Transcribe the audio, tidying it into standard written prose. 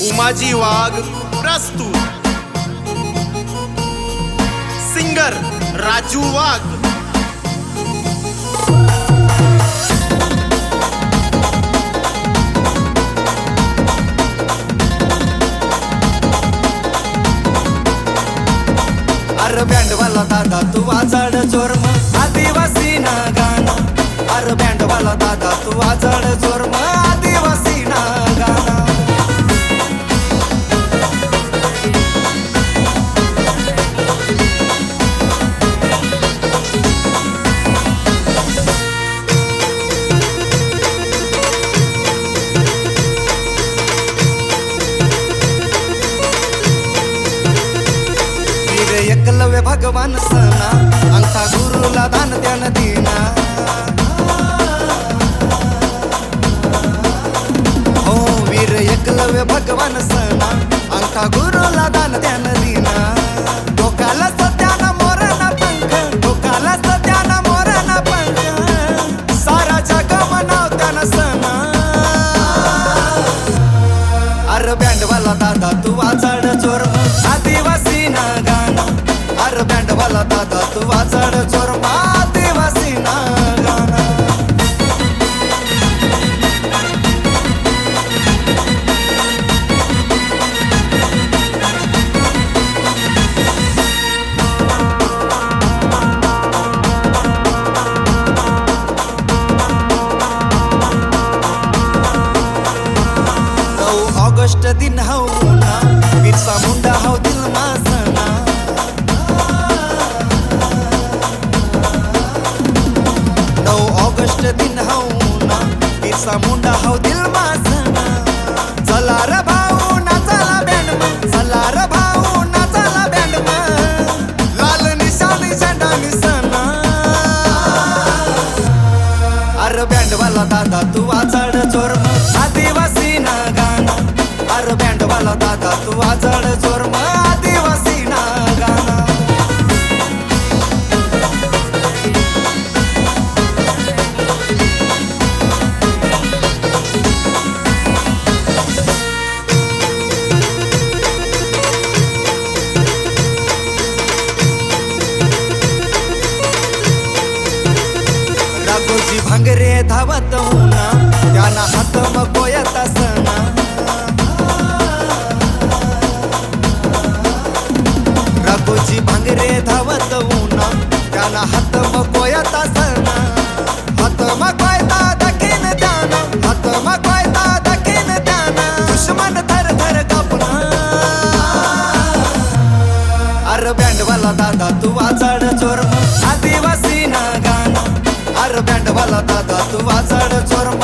उमाजी वाघ प्रस्तुत, सिंगर राजू वाघ। अरे बँड वाला दादा तू वाजड जोरम आदिवासी ना गाणं। अरे बँड वाला दादा तू वाजड जोरम आदिवासी ना गाणं। एकलव्य भगवान सना अंगठा गुरुला दान त्यान दिना। हो वीर एकलव्य भगवान सना अंगठा गुरुला दान त्यान दिना। डोकाला सत्याना मोरना पंख, डोकाला सत्याना मोरना पंख, सारा जग मनाव त्यान सना। अरे बँड वाला दादा तू वाजड जोरम आदिवासी ना गाणं। अरे बँड वाला दादा तू वाजड जोरम आदिवासी ना गाणं। ऑगस्ट दिन हौ ना बिरसा मुंडा हौ दिल मा सना। 9 ऑगस्ट दिन हौ ना बिरसा मुंडा हौ दिल मा सना। चला रे भाऊ नाचाला बँड मा, चला रे भाऊ नाचाला बँड मा, लाल निशाणी झेंडा निसना। अरे बँड वाला दादा तू वाजड जोरम आदिवासी ना गाणं। अरे बँड वाला दादा तू वाजड जोरम आदिवासी ना गाणं। राघोजी भांगरे धावत होना त्यांना हात मग गोयत असना। राघोजी भांगरे धावत होना त्यांना हात मग गोयत असना। हात मग गोयता दखीन त्याना, हात मग गोयता दखीन त्याना, दुश्मन थर थर कापना। अरे बँड वाला दादा तू वाजड जोरम आदिवासी ना गाणं। अरे बँड वाला दादा तू वाजड जोरम